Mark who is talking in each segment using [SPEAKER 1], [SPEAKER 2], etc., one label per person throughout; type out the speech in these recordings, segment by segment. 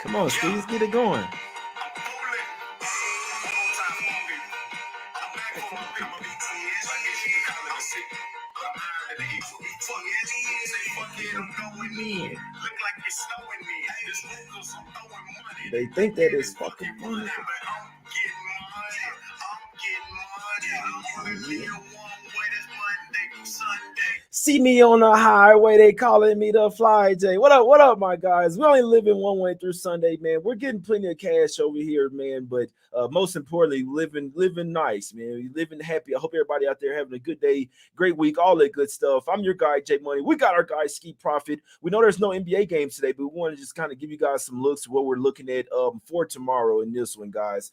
[SPEAKER 1] Come on, Skee, let's get it going. They think that is fucking funny. See me on the highway, they calling me the Fly J. What up, my guys? We only live in one way through Sunday, man. We're getting plenty of cash over here, man. But most importantly, living nice, man. Living happy. I hope everybody out there having a good day, great week, all that good stuff. I'm your guy, J Money. We got our guy, Skee Profit. We know there's no NBA games today, but we want to just kind of give you guys some looks at what we're looking at for tomorrow in this one, guys.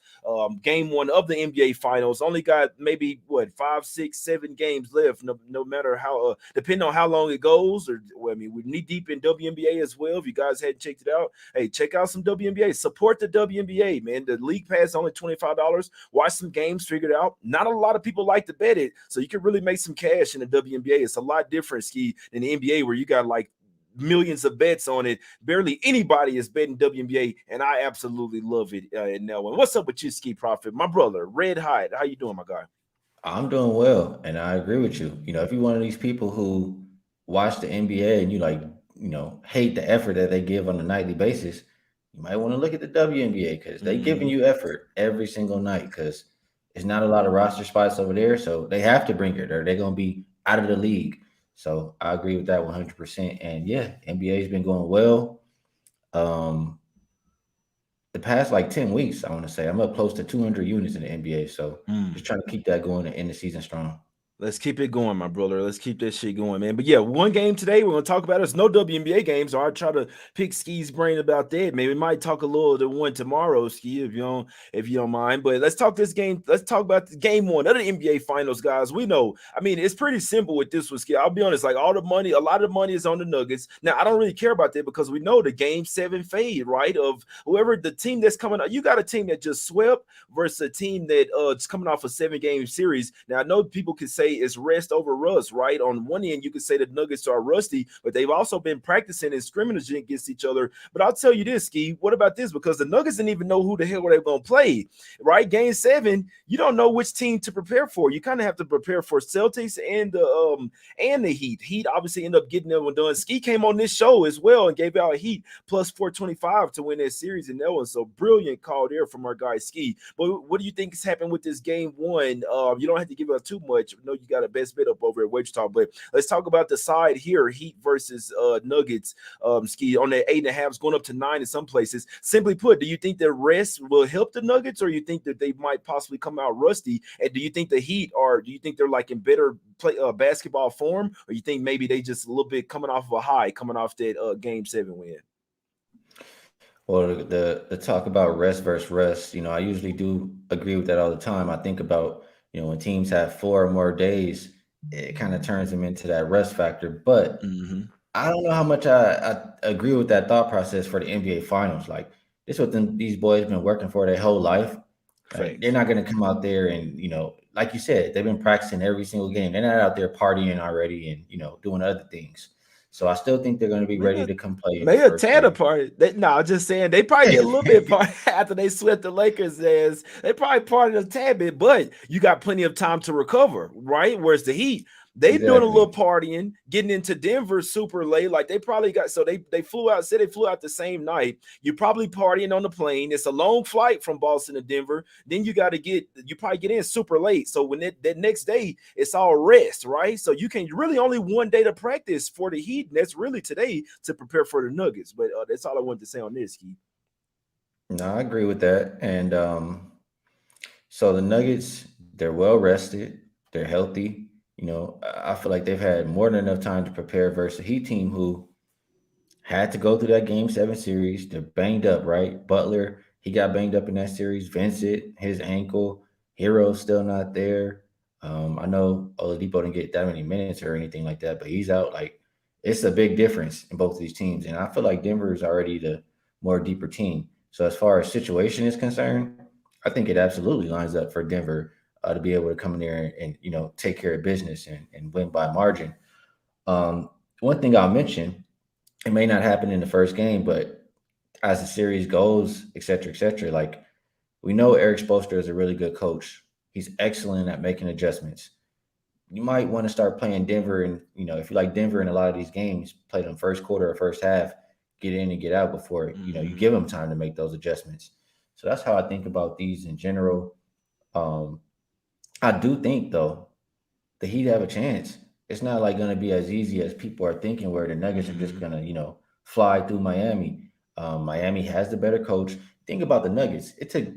[SPEAKER 1] Game one of the NBA Finals. Only got maybe what 5, 6, 7 games left. No matter how, depending on how long it goes. Or well, I mean, we're knee deep in WNBA as well. If you guys hadn't checked it out, hey, check out some WNBA. Support the WNBA, man. The league pass is only $25. Watch some games, figure it out. Not a lot of people like to bet it, so you can really make some cash in the WNBA. It's a lot different, Skee, than the NBA, where you got like millions of bets on it. Barely anybody is betting WNBA, and I absolutely love it in that one. What's up with you, Skee Profit? My brother, Red Hot. How you doing, my guy?
[SPEAKER 2] I'm doing well, and I agree with you. If you're one of these people who watch the NBA and you hate the effort that they give on a nightly basis, you might want to look at the WNBA because they giving you effort every single night because it's not a lot of roster spots over there, so they have to bring it or they're gonna be out of the league. So I agree with that 100%. And yeah, NBA's been going well. Um, the past like 10 weeks, I want to say I'm up close to 200 units in the NBA. So just trying to keep that going and end the season strong.
[SPEAKER 1] Let's keep it going, my brother. Let's keep that shit going, man. But yeah, one game today we're gonna talk about. There's no WNBA games, so I'll try to pick Skee's brain about that. Maybe we might talk a little to one tomorrow, Skee, if you don't mind. But let's talk this game. Let's talk about the game one of the NBA Finals, guys. We know, I mean, it's pretty simple with this one, Skee. I'll be honest, like all the money, a lot of the money is on the Nuggets. Now, I don't really care about that because we know the game seven fade, right? Of whoever the team that's coming out, you got a team that just swept versus a team that is coming off a 7-game series. Now, I know people could say it's rest over rust, right? On one end, you could say the Nuggets are rusty, but they've also been practicing and scrimmaging against each other. But I'll tell you this, Skee, what about this? Because the Nuggets didn't even know who the hell they were going to play, right? Game 7, you don't know which team to prepare for. You kind of have to prepare for Celtics and the Heat. Heat obviously ended up getting that one done. Skee came on this show as well and gave out Heat plus 425 to win that series in that one. So brilliant call there from our guy Skee. But what do you think has happened with this game one? You don't have to give out too much. I know you got a best bet up over at Wage Talk, but let's talk about the side here: Heat versus Nuggets. Skee on that 8.5s going up to 9 in some places. Simply put, do you think the rest will help the Nuggets, or you think that they might possibly come out rusty? And do you think the Heat are? Do you think they're like in better play basketball form, or you think maybe they just a little bit coming off of a high, coming off that Game 7 win?
[SPEAKER 2] Well, the talk about rest versus rest, I usually do agree with that all the time. I think about, when teams have 4 or more days, it kind of turns them into that rest factor. But I don't know how much I agree with that thought process for the NBA Finals. Like this, what these boys been working for their whole life. Like, they're not going to come out there and like you said, they've been practicing every single game. They're not out there partying already and doing other things. So I still think they're going to be ready to come play in the
[SPEAKER 1] Maybe a
[SPEAKER 2] first
[SPEAKER 1] tad
[SPEAKER 2] game.
[SPEAKER 1] apart. No, I'm just saying they probably get a little bit apart after they swept the Lakers. As they probably parted a tad bit, but you got plenty of time to recover, right? Whereas the Heat, they doing a
[SPEAKER 2] Exactly.
[SPEAKER 1] little partying, getting into Denver super late. Like they probably got so they flew out. Said they flew out the same night. You probably partying on the plane. It's a long flight from Boston to Denver. Then you probably get in super late. So when that next day, it's all rest, right? So you can really only one day to practice for the Heat, and that's really today to prepare for the Nuggets. But that's all I wanted to say on this, Keith.
[SPEAKER 2] No, I agree with that. And so the Nuggets, they're well rested, they're healthy. I feel like they've had more than enough time to prepare versus a Heat team who had to go through that Game 7 series. They're banged up, right? Butler, he got banged up in that series. Vincent, his ankle. Hero's still not there. I know Oladipo didn't get that many minutes or anything like that, but he's out. Like, it's a big difference in both of these teams. And I feel like Denver is already the more deeper team. So as far as situation is concerned, I think it absolutely lines up for Denver to be able to come in there and take care of business and win by margin. One thing I'll mention, it may not happen in the first game, but as the series goes, et cetera, et cetera. Like we know Eric Spoelstra is a really good coach. He's excellent at making adjustments. You might want to start playing Denver, and if you like Denver in a lot of these games, play them first quarter or first half, get in and get out before you give them time to make those adjustments. So that's how I think about these in general. Um, I do think though the Heat have a chance. It's not like going to be as easy as people are thinking, where the Nuggets are just going to fly through Miami. Miami has the better coach. Think about the Nuggets. It took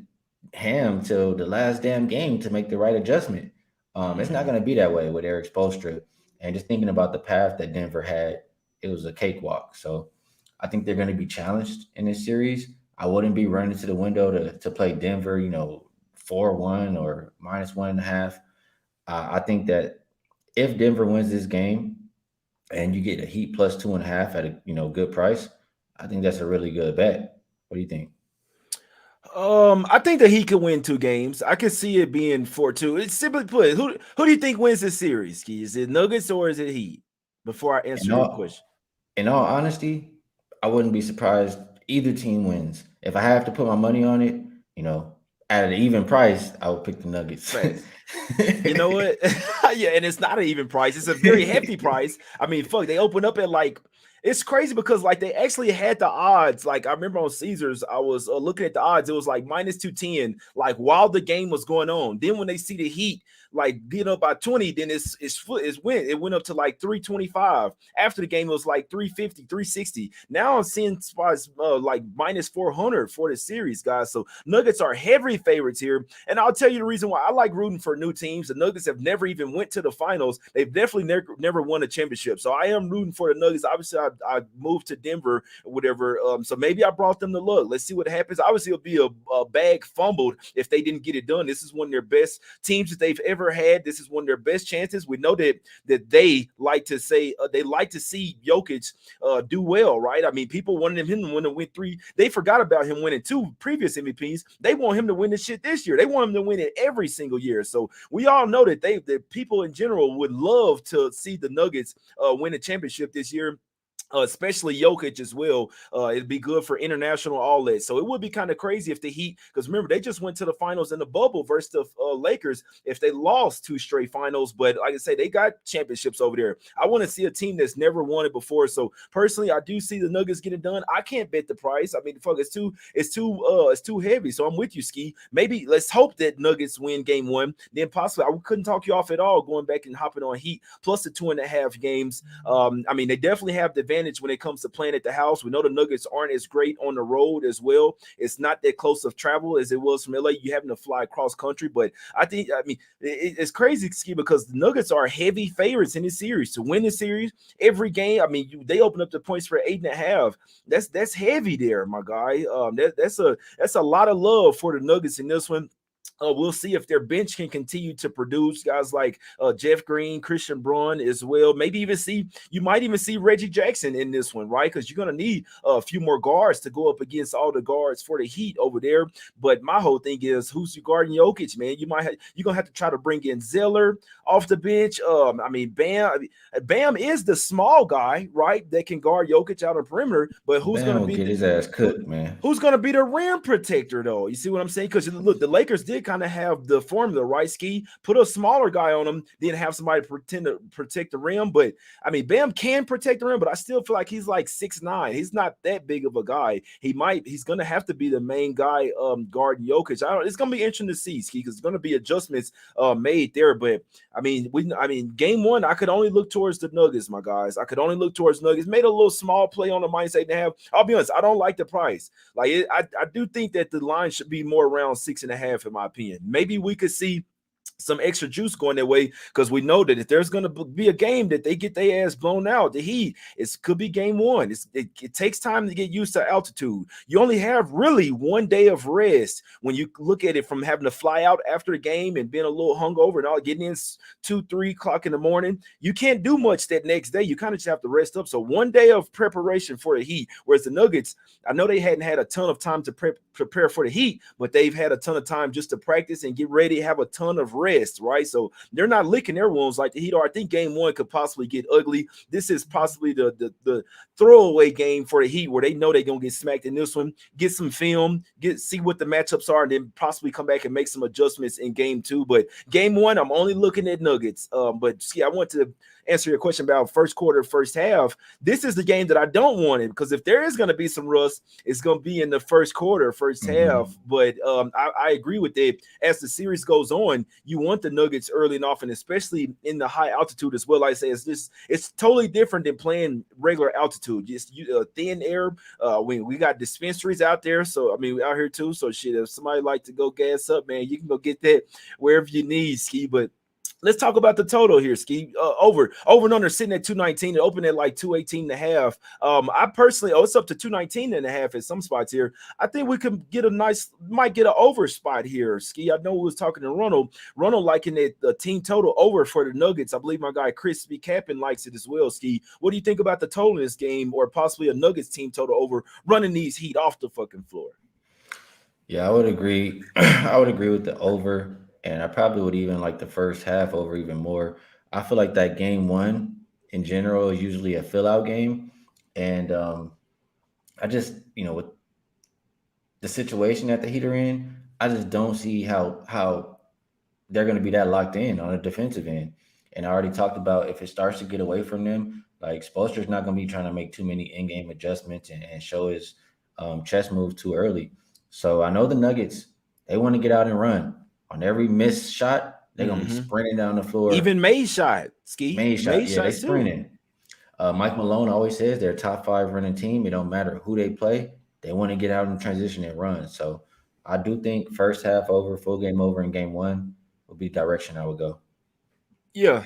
[SPEAKER 2] Ham till the last damn game to make the right adjustment. It's not going to be that way with Eric Spoelstra. And just thinking about the path that Denver had, it was a cakewalk. So I think they're going to be challenged in this series. I wouldn't be running to the window to play Denver, 4-1 or -1.5. I think that if Denver wins this game and you get a Heat plus 2.5 at a good price, I think that's a really good bet. What do you think?
[SPEAKER 1] I think that he could win 2 games. I can see it being 4-2. It's simply put, who do you think wins this series, Skee? Is it Nuggets or is it Heat? Before I
[SPEAKER 2] In
[SPEAKER 1] answer your
[SPEAKER 2] all,
[SPEAKER 1] question.
[SPEAKER 2] in all honesty, I wouldn't be surprised either team wins. If I have to put my money on it, at an even price, I would pick the Nuggets.
[SPEAKER 1] Facts. You know what? Yeah, and it's not an even price. It's a very hefty price. I mean, fuck, they open up at like it's crazy because like they actually had the odds. Like I remember on Caesars, I was looking at the odds. It was like -210, like while the game was going on. Then when they see the Heat like getting up by 20, then it went up to like 325. After the game, it was like 350, 360. Now I'm seeing spots like -400 for the series, guys. So Nuggets are heavy favorites here, and I'll tell you the reason why I like rooting for new teams. The Nuggets have never even went to the finals. They've definitely never won a championship. So I am rooting for the Nuggets. Obviously, I moved to Denver or whatever. So maybe I brought them the luck. Let's see what happens. Obviously, it'll be a bag fumbled if they didn't get it done. This is one of their best teams that they've ever had. This is one of their best chances. We know that they like to say they like to see Jokic do well, right? I mean, people wanted him to win 3. They forgot about him winning 2 previous MVPs. They want him to win this shit this year. They want him to win it every single year. So we all know that that people in general would love to see the Nuggets win a championship this year. Especially Jokic as well. It'd be good for international outlets. So it would be kind of crazy if the Heat, because remember, they just went to the finals in the bubble versus the Lakers if they lost 2 straight finals. But like I say, they got championships over there. I want to see a team that's never won it before. So personally, I do see the Nuggets getting done. I can't bet the price. I mean, fuck, it's too heavy. So I'm with you, Skee. Maybe let's hope that Nuggets win game 1. Then possibly I couldn't talk you off at all going back and hopping on Heat plus the 2.5 games. I mean, they definitely have the advantage when it comes to playing at the house. We know the Nuggets aren't as great on the road as well. It's not that close of travel as it was from LA. You having to fly cross country, but I mean, it's crazy, Skee, because the Nuggets are heavy favorites in this series to win this series every game. I mean, they open up the points for 8.5. That's heavy there, my guy. That's a lot of love for the Nuggets in this one. We'll see if their bench can continue to produce guys like Jeff Green, Christian Braun as well. Maybe you might even see Reggie Jackson in this one, right? Because you're going to need a few more guards to go up against all the guards for the Heat over there. But my whole thing is, who's your guarding Jokic, man? You're going to have to try to bring in Zeller off the bench. I mean, Bam is the small guy, right? That can guard Jokic out of perimeter. But who's going to be
[SPEAKER 2] get his ass cooked, man?
[SPEAKER 1] Who's going to be the rim protector, though? You see what I'm saying? Because look, the Lakers did kind of have the formula, right, Skee? Put a smaller guy on him, then have somebody pretend to protect the rim. But I mean, Bam can protect the rim, but I still feel like he's like 6'9". He's not that big of a guy. He's going to have to be the main guy guarding Jokic. It's going to be interesting to see, Skee, because it's going to be adjustments made there. But I mean, game 1, I could only look towards the Nuggets, my guys. I could only look towards Nuggets. Made a little small play on the -8.5. I'll be honest, I don't like the price. Like I do think that the line should be more around 6.5, in my opinion. Maybe we could see some extra juice going their way, because we know that if there's going to be a game that they get their ass blown out, the Heat, it could be game 1. It takes time to get used to altitude. You only have really 1 day of rest when you look at it, from having to fly out after the game and being a little hungover and all, getting in 2-3 o'clock in the morning. You can't do much that next day. You kind of just have to rest up. So 1 day of preparation for the Heat, whereas the Nuggets, I know they hadn't had a ton of time to prepare for the Heat, but they've had a ton of time just to practice and get ready, have a ton of rest rest, right? So they're not licking their wounds like the Heat are. I think game one could possibly get ugly. This is possibly the throwaway game for the Heat where they know they're gonna get smacked in this one. Get some film, see what the matchups are, and then possibly come back and make some adjustments in game two. But game one, I'm only looking at Nuggets. But see, I want to answer your question about first quarter, first half. This is the game that I don't want it because if there is going to be some rust, it's going to be in the first quarter, first half. But I agree with it. As the series goes on, you want the Nuggets early and often, especially in the high altitude as well. Like I say, it's totally different than playing regular altitude. Just thin air. We got dispensaries out there, so I mean, we out here too. So shit, if somebody like to go gas up, man, you can go get that wherever you need, Skee. But let's talk about the total here, Skee. Over and under sitting at 219. It opened at like 218 and a half. I personally, it's up to 219 and a half at some spots here. I think we could get might get an over spot here, Skee. I know we was talking to Ronald. Ronald liking it, the team total over for the Nuggets. I believe my guy Chris B. Cappin likes it as well, Skee. What do you think about the total in this game or possibly a Nuggets team total over running these Heat off the fucking floor?
[SPEAKER 2] Yeah, I would agree. I would agree with the over, and I probably would even like the first half over even more. I feel like that game one in general is usually a fill out game, and I just with the situation that the Heat are in, I just don't see how they're going to be that locked in on a defensive end. And I already talked about if it starts to get away from them, like Spoelstra's not going to be trying to make too many in-game adjustments and show his chess move too early. So I know the Nuggets, they want to get out and run. On every missed shot, they're going to be sprinting down the floor.
[SPEAKER 1] Even made shot, Skee.
[SPEAKER 2] Made shot, yeah, they
[SPEAKER 1] shots too.
[SPEAKER 2] sprinting. Mike Malone always says they're a top 5 running team. It don't matter who they play. They want to get out in transition and run. So I do think first half over, full game over in game one would be the direction I would go.
[SPEAKER 1] Yeah,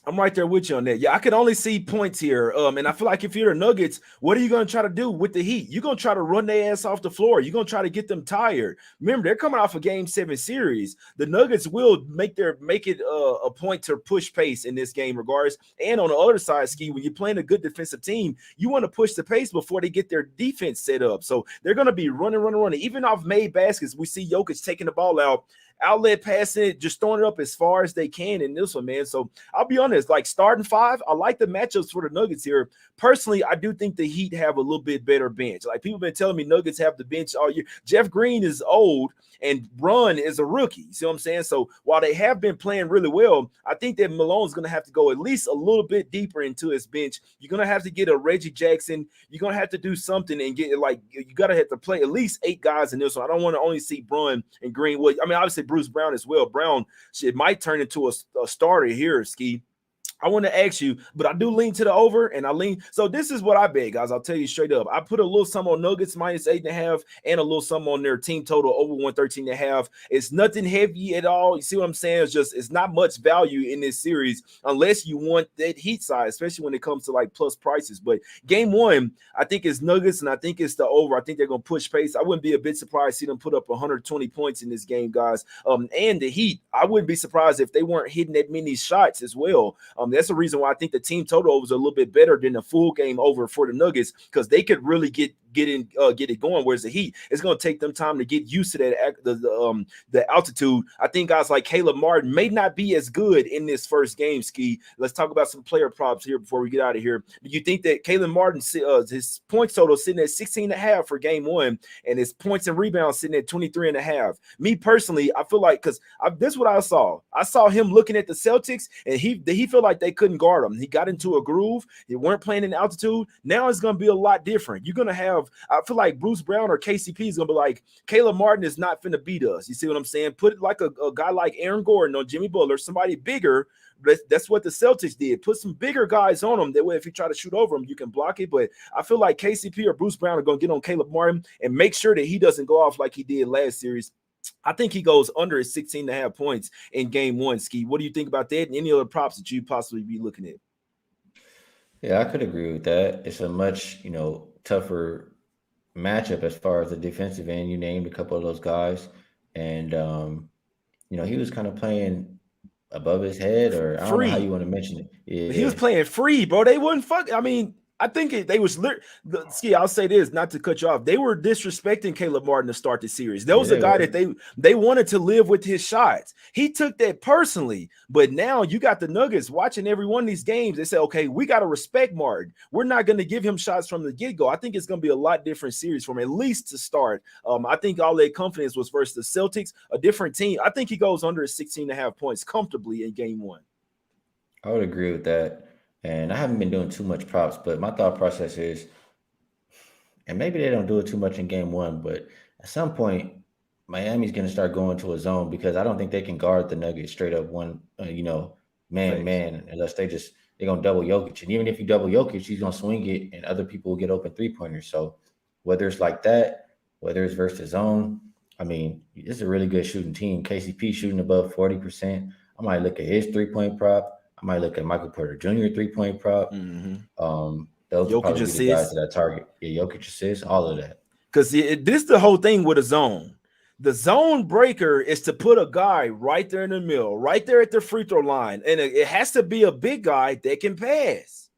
[SPEAKER 1] I'm right there with you on that. Yeah, I can only see points here. And I feel like if you're the Nuggets, what are you going to try to do with the Heat? You're going to try to run their ass off the floor. You're going to try to get them tired. Remember, they're coming off a Game 7 series. The Nuggets will make it a point to push pace in this game, regardless. And on the other side, Skee, when you're playing a good defensive team, you want to push the pace before they get their defense set up. So they're going to be running. Even off made baskets, we see Jokic taking the ball out, outlet passing it, just throwing it up as far as they can in this one, man. So I'll be honest, like starting five, I like the matchups for the Nuggets here. Personally, I do think the Heat have a little bit better bench. Like people have been telling me Nuggets have the bench all year. Jeff Green is old and Brun is a rookie. You see what I'm saying? So while they have been playing really well, I think that Malone's going to have to go at least a little bit deeper into his bench. You're going to have to get a Reggie Jackson. You're going to have to do something and get like you got to have to play at least 8 guys in this one. I don't want to only see Brun and Green. Well, I mean, obviously Bruce Brown as well. Brown shit might turn into a starter here, Skee. I want to ask you, but I do lean to the over, and I lean. So this is what I bet, guys. I'll tell you straight up. I put a little sum on Nuggets minus 8.5, and a little sum on their team total over 113.5. It's nothing heavy at all. You see what I'm saying? It's not much value in this series unless you want that Heat side, especially when it comes to like plus prices. But game one, I think it's Nuggets, and I think it's the over. I think they're gonna push pace. I wouldn't be a bit surprised to see them put up 120 points in this game, guys. And the Heat, I wouldn't be surprised if they weren't hitting that many shots as well. That's the reason why I think the team total was a little bit better than the full game over for the Nuggets because they could really get it going. Whereas the Heat, it's going to take them time to get used to that the altitude. I think guys like Caleb Martin may not be as good in this first game. Skee. Let's talk about some player props here before we get out of here. Do you think that Caleb Martin, his points total sitting at 16.5 for game one, and his points and rebounds sitting at 23.5? Me personally, I feel like because this is what I saw. I saw him looking at the Celtics, and he felt like they couldn't guard him. He got into a groove. They weren't playing in altitude. Now it's going to be a lot different. You're going to have, I feel like Bruce Brown or KCP is going to be like, Caleb Martin is not finna beat us. You see what I'm saying? Put it like a guy like Aaron Gordon or Jimmy Butler, somebody bigger. That's what the Celtics did. Put some bigger guys on them. That way, if you try to shoot over them, you can block it. But I feel like KCP or Bruce Brown are going to get on Caleb Martin and make sure that he doesn't go off like he did last series. I think he goes under his 16.5 points in game one, Skee. What do you think about that and any other props that you possibly be looking at?
[SPEAKER 2] Yeah, I could agree with that. It's a much, tougher matchup as far as the defensive end. You named a couple of those guys, and he was kind of playing above his head, or I don't know how you
[SPEAKER 1] Free.
[SPEAKER 2] want to mention it.
[SPEAKER 1] He was
[SPEAKER 2] Yeah,
[SPEAKER 1] playing free, bro. They wouldn't fuck. I mean, I think they was Ski. I'll say this, not to cut you off. They were disrespecting Caleb Martin to start the series. There
[SPEAKER 2] Yeah,
[SPEAKER 1] was a
[SPEAKER 2] they
[SPEAKER 1] guy
[SPEAKER 2] were.
[SPEAKER 1] that they wanted to live with his shots. He took that personally, but now you got the Nuggets watching every one of these games. They say, okay, we got to respect Martin. We're not going to give him shots from the get go. I think it's going to be a lot different series from at least to start. I think all that confidence was versus the Celtics, a different team. I think he goes under 16 and a half points comfortably in game one.
[SPEAKER 2] I would agree with that. And I haven't been doing too much props, but my thought process is, and maybe they don't do it too much in game one, but at some point, Miami's going to start going to a zone because I don't think they can guard the Nuggets straight up one, man,
[SPEAKER 1] Facts.
[SPEAKER 2] man, unless they're going to double Jokic. And even if you double Jokic, he's going to swing it and other people will get open 3-pointers. So whether it's like that, whether it's versus zone, I mean, it's a really good shooting team. KCP shooting above 40%. I might look at his 3-point prop. I might look at Michael Porter Jr. 3-point prop.
[SPEAKER 1] Mm-hmm.
[SPEAKER 2] Those would
[SPEAKER 1] Jokic
[SPEAKER 2] probably be the guys
[SPEAKER 1] assists.
[SPEAKER 2] that I target. Yeah, Jokic assists, all of that.
[SPEAKER 1] Because this is the whole thing with a zone. The zone breaker is to put a guy right there in the middle, right there at the free throw line. And it has to be a big guy that can pass.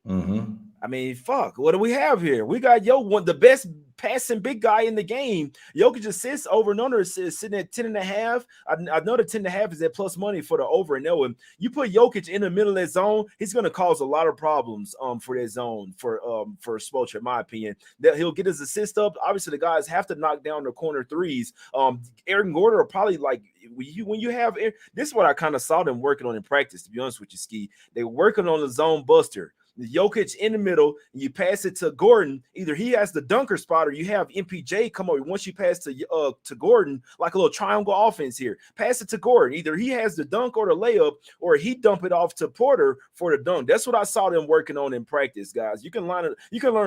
[SPEAKER 2] Mm-hmm.
[SPEAKER 1] I mean, fuck, what do we have here? We got the best passing big guy in the game. Jokic assists over and under is sitting at 10 and a half. I know the 10 and a half is at plus money for the over and no. And you put Jokic in the middle of that zone, he's going to cause a lot of problems for that zone for Spoelstra, in my opinion. That he'll get his assist up. Obviously, the guys have to knock down their corner threes. Aaron Gordon are probably like when you have this is what I kind of saw them working on in practice, to be honest with you, Skee. They working on the zone buster. Jokic in the middle, and you pass it to Gordon. Either he has the dunker spot, or you have MPJ come over. Once you pass to Gordon, like a little triangle offense here, pass it to Gordon. Either he has the dunk or the layup, or he dump it off to Porter for the dunk. That's what I saw them working on in practice, guys. You can learn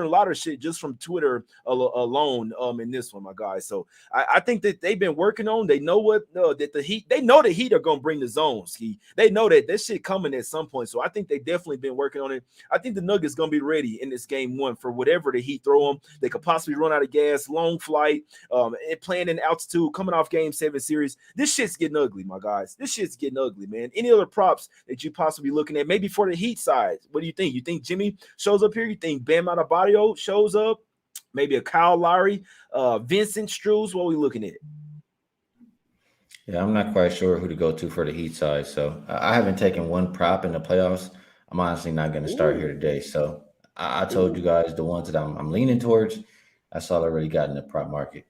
[SPEAKER 1] a lot of shit just from Twitter alone. In this one, my guys. So I think that they've been working on. They know what that the Heat. They know the Heat are gonna bring the zone. Ski. They know that shit coming at some point. So I think they definitely been working on it. I think the Nuggets going to be ready in this game one for whatever the Heat throw them. They could possibly run out of gas, long flight, and playing in altitude, coming off game 7 series. This shit's getting ugly, my guys. This shit's getting ugly, man. Any other props that you possibly looking at, maybe for the Heat side? What do you think? You think Jimmy shows up here? You think Bam Adebayo shows up? Maybe a Kyle Lowry, Vincent Struz? What are we looking at?
[SPEAKER 2] Yeah, I'm not quite sure who to go to for the Heat side. So I haven't taken one prop in the playoffs. I'm honestly not going to start here
[SPEAKER 1] Ooh,
[SPEAKER 2] today. So I told you
[SPEAKER 1] ooh.
[SPEAKER 2] guys the ones that I'm leaning towards. That's all I really got in the prop market.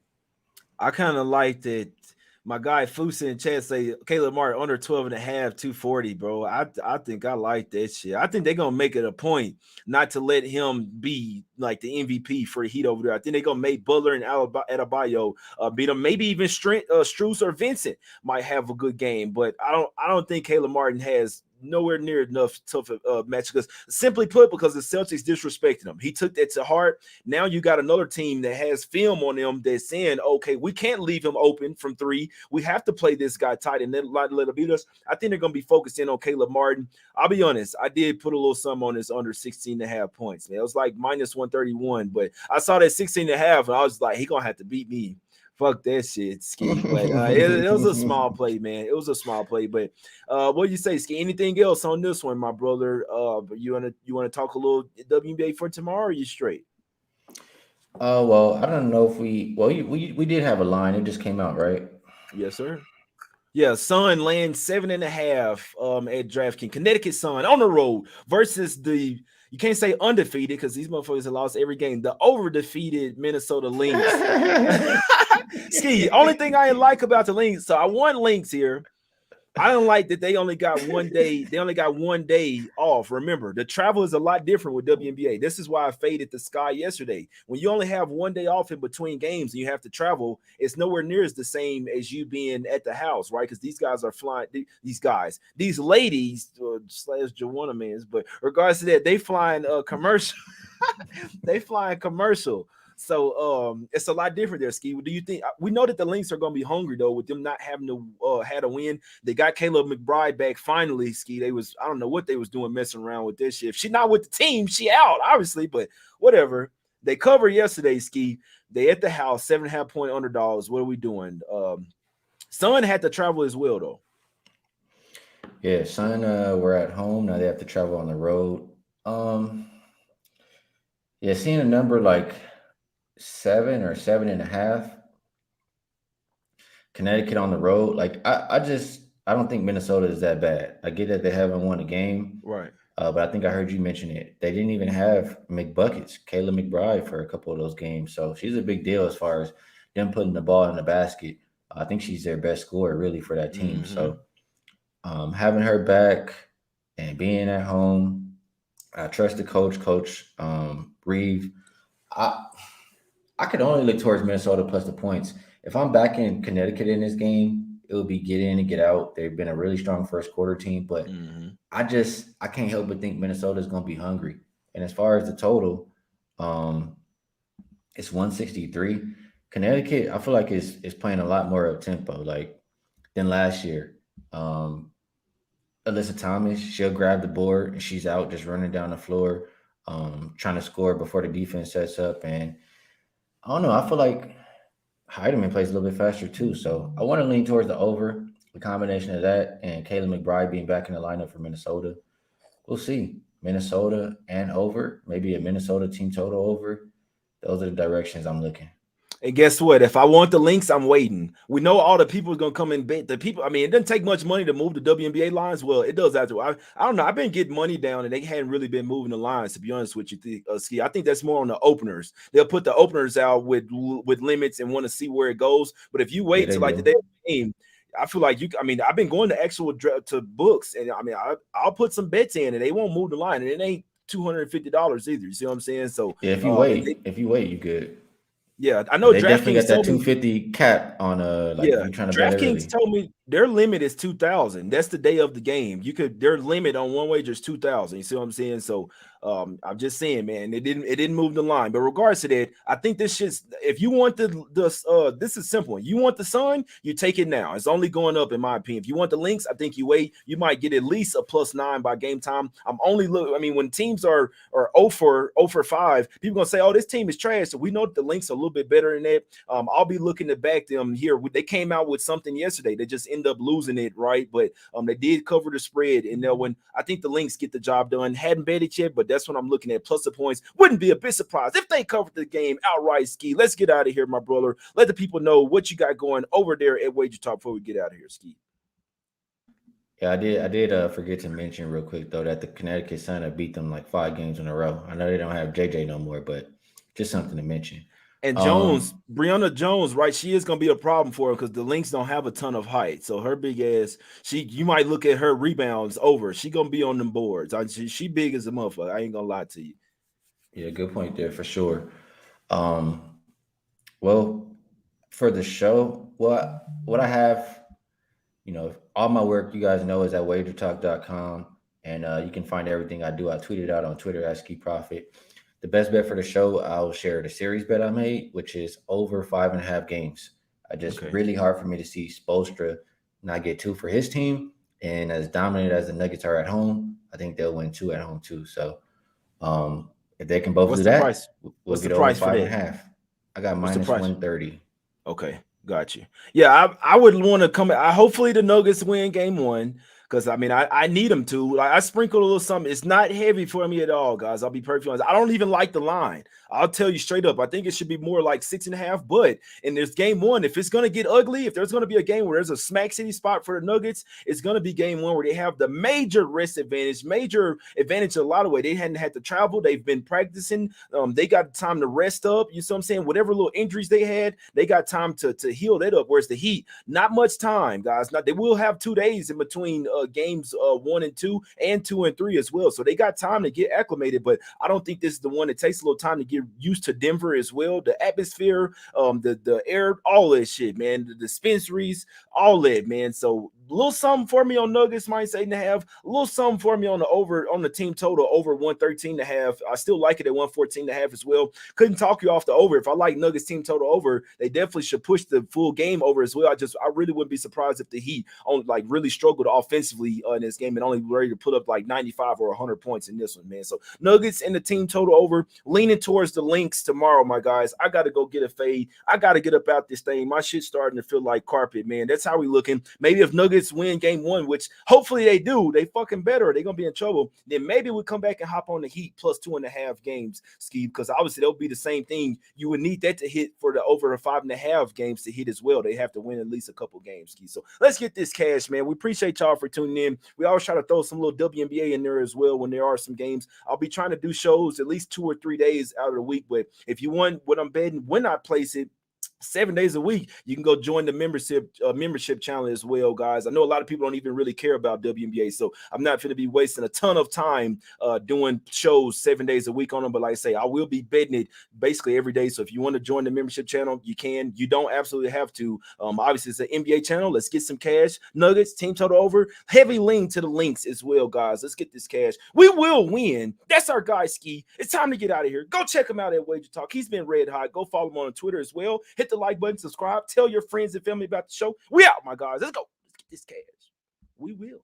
[SPEAKER 1] I kind of like that. My guy Fusa and Chad say Caleb Martin under 12 and a half, 240, bro. I think I like that shit. I think they're gonna make it a point not to let him be like the MVP for the Heat over there. I think they're gonna make Butler and Adebayo beat him. Maybe even Struz or Vincent might have a good game, but I don't think Caleb Martin has nowhere near enough tough match because simply put, because the Celtics disrespected him. He took that to heart. Now you got another team that has film on them that's saying, okay, we can't leave him open from three. We have to play this guy tight and then let him beat us. I think they're going to be focused in on Caleb Martin. I'll be honest, I did put a little something on this under 16 and a half points, man. It was like minus 131, but I saw that 16 and a half and I was like, he going to have to beat me. Fuck that shit, Ski. But it was a small play, man. It was a small play. But what do you say, Ski? Anything else on this one, my brother? You wanna talk a little WNBA for tomorrow? Or are you straight?
[SPEAKER 2] Well, I don't know if we did have a line. It just came out, right?
[SPEAKER 1] Yes, sir. Yeah, Sun lands 7.5 at DraftKings. Connecticut Sun on the road versus the you can't say undefeated because these motherfuckers have lost every game. The over defeated Minnesota Lynx. Ski, only thing I like about the Lynx, so I won Lynx here. I don't like that they only got 1 day. They only got 1 day off. Remember, the travel is a lot different with WNBA. This is why I faded the Sky yesterday. When you only have 1 day off in between games and you have to travel, it's nowhere near as the same as you being at the house, right? Because these guys are flying. These ladies slash Joanna mans, but regards to that, they flying commercial. They flying commercial. So it's a lot different there, Ski. Do you think we know that the Lynx are going to be hungry though with them not having to had a win? They got Caleb McBride back finally, Ski. I don't know what they was doing messing around with this shit. If she not with the team, she out obviously, but whatever. They covered yesterday, Ski. They at the house 7.5 point underdogs. What are we doing? Sun had to travel as well though.
[SPEAKER 2] Yeah, son, we're at home now. They have to travel on the road. Um, Yeah, seeing a number like 7 or 7.5, Connecticut on the road, like I don't think Minnesota is that bad. I get that they haven't won a game,
[SPEAKER 1] Right.
[SPEAKER 2] but I think I heard you mention it. They didn't even have McBuckets, Kayla McBride, for a couple of those games, so she's a big deal as far as them putting the ball in the basket. I think she's their best scorer really for that team.
[SPEAKER 1] Mm-hmm.
[SPEAKER 2] So having her back and being at home, I trust the coach, Coach Reeve. I I could only look towards Minnesota plus the points. If I'm back in Connecticut in this game, it would be get in and get out. They've been a really strong first quarter team, but
[SPEAKER 1] Mm-hmm.
[SPEAKER 2] I can't help but think Minnesota is going to be hungry. And as far as the total, um, it's 163. Connecticut, I feel like is playing a lot more up tempo like than last year. Um, Alyssa Thomas, she'll grab the board and she's out just running down the floor, trying to score before the defense sets up. And I don't know. I feel like Heidemann plays a little bit faster too. So I want to lean towards the over. The combination of that and Kayla McBride being back in the lineup for Minnesota. We'll see. Minnesota and over, maybe a Minnesota team total over. Those are the directions I'm looking.
[SPEAKER 1] And guess what? If I want the links, I'm waiting. We know all the people are gonna come and bet. The people, I mean, it doesn't take much money to move the WNBA lines. Well, it does after. I don't know. I've been getting money down, and they hadn't really been moving the lines. To be honest with you, Skee, I think that's more on the openers. They'll put the openers out with limits and want to see where it goes. But if you
[SPEAKER 2] Yeah,
[SPEAKER 1] wait
[SPEAKER 2] they
[SPEAKER 1] till like the
[SPEAKER 2] do.
[SPEAKER 1] day of the game, I feel like you. I mean, I've been going to actual to books, and I mean, I'll put some bets in, and they won't move the line, and it ain't $250 either. You see what I'm saying? So,
[SPEAKER 2] Yeah,
[SPEAKER 1] and they,
[SPEAKER 2] if you wait, you good.
[SPEAKER 1] yeah, I
[SPEAKER 2] But
[SPEAKER 1] know
[SPEAKER 2] they definitely
[SPEAKER 1] DraftKings
[SPEAKER 2] got that
[SPEAKER 1] told me.
[SPEAKER 2] 250 cap on like if
[SPEAKER 1] Yeah,
[SPEAKER 2] you're trying to bet
[SPEAKER 1] DraftKings
[SPEAKER 2] early.
[SPEAKER 1] told me their limit is 2,000. That's the day of the game. You could their limit on one wager is 2,000. You see what I'm saying? So I'm just saying, man, it didn't move the line. But regards to that, I think this shit's if you want this is simple. You want the sun, you take it now. It's only going up in my opinion. If you want the links, I think you wait. You might get at least a +9 by game time. I'm only look. I mean, when teams are 0 for 5, people gonna say, oh, this team is trash. So we know that the links are a little bit better than that. I'll be looking to back them here. They came out with something yesterday. They just end up losing it, right? But they did cover the spread, and when I think the links get the job done. Hadn't bet it yet, but that's what I'm looking at. Plus the points. Wouldn't be a bit surprised if they covered the game outright. Skee, let's get out of here, my brother. Let the people know what you got going over there at Wager Talk before we get out of here, Skee.
[SPEAKER 2] Yeah, I did forget to mention real quick though that the Connecticut Sun have beat them like 5 games in a row. I know they don't have JJ no more, but just something to mention.
[SPEAKER 1] And Jones,
[SPEAKER 2] Um,
[SPEAKER 1] Brianna Jones, right? She is gonna be a problem for her because the Lynx don't have a ton of height. So her big ass, you might look at her rebounds over. She gonna be on them boards. She big as a motherfucker. I ain't gonna lie to you.
[SPEAKER 2] yeah, good point there for sure. Um, well, for the show, what I have, all my work you guys know is at wagertalk.com. And you can find everything I do. I tweet it out on Twitter at Skee Profit. The best bet for the show, I'll share the series bet I made, which is over 5.5 games. I just
[SPEAKER 1] Okay.
[SPEAKER 2] really hard for me to see Spoelstra not get two for his team. And as dominant as the Nuggets are at home, I think they'll win two at home too. So if they can both
[SPEAKER 1] What's
[SPEAKER 2] do
[SPEAKER 1] the
[SPEAKER 2] that,
[SPEAKER 1] price?
[SPEAKER 2] we'll
[SPEAKER 1] What's the
[SPEAKER 2] get over
[SPEAKER 1] price for
[SPEAKER 2] five and a
[SPEAKER 1] that?
[SPEAKER 2] half. I got
[SPEAKER 1] What's the
[SPEAKER 2] minus
[SPEAKER 1] price?
[SPEAKER 2] 130.
[SPEAKER 1] Okay, got you. Yeah, I would want to come. I hopefully the Nuggets win game one because I mean I need them to. Like I sprinkle a little something. It's not heavy for me at all, guys. I'll be perfectly honest. I don't even like the line. I'll tell you straight up. I think it should be more like 6.5. But in this game one, if it's gonna get ugly, if there's gonna be a game where there's a smack city spot for the Nuggets, it's gonna be game one where they have the major rest advantage, major advantage a lot of way. They hadn't had to travel. They've been practicing. They got time to rest up. You see what I'm saying? Whatever little injuries they had, they got time to heal that up. Whereas the Heat, not much time, guys. Not they will have 2 days in between games 1 and 2 and 2 and 3 as well. So they got time to get acclimated. But I don't think this is the one that takes a little time to get used to Denver as well. The atmosphere, the air, all that shit, man. The dispensaries, all that, man. So a little something for me on Nuggets minus 8.5. A little something for me on the over on the team total over 113.5. I still like it at 114.5 as well. Couldn't talk you off the over. If I like Nuggets team total over, they definitely should push the full game over as well. I really wouldn't be surprised if the Heat on like really struggled offensively in this game and only ready to put up like 95 or 100 points in this one, man. So Nuggets and the team total over, leaning towards the links tomorrow, my guys. I got to go get a fade. I got to get up out this thing. My shit's starting to feel like carpet, man. That's how we looking. Maybe if Nuggets Nuggets win game 1, which hopefully they do, they fucking better, they're gonna be in trouble, then maybe we'll come back and hop on the Heat plus 2.5 games, Ski, because obviously that'll be the same thing. You would need that to hit for the over 5.5 games to hit as well. They have to win at least a couple games, Ski. So let's get this cash, man. We appreciate y'all for tuning in. We always try to throw some little WNBA in there as well when there are some games. I'll be trying to do shows at least 2 or 3 days out of the week, but if you want what I'm betting when I place it 7 days a week, you can go join the membership channel as well, guys. I know a lot of people don't even really care about WNBA, so I'm not going to be wasting a ton of time doing shows 7 days a week on them. But like I say, I will be betting it basically every day. So if you want to join the membership channel, you can. You don't absolutely have to. Obviously, it's an NBA channel. Let's get some cash. Nuggets team total over. Heavy lean to the links as well, guys. Let's get this cash. We will win. That's our guy, Skee. It's time to get out of here. Go check him out at Wager Talk. He's been red hot. Go follow him on Twitter as well. Hit the like button, subscribe, tell your friends and family about the show. We out, my guys. Let's go. Let's get this cash. We will.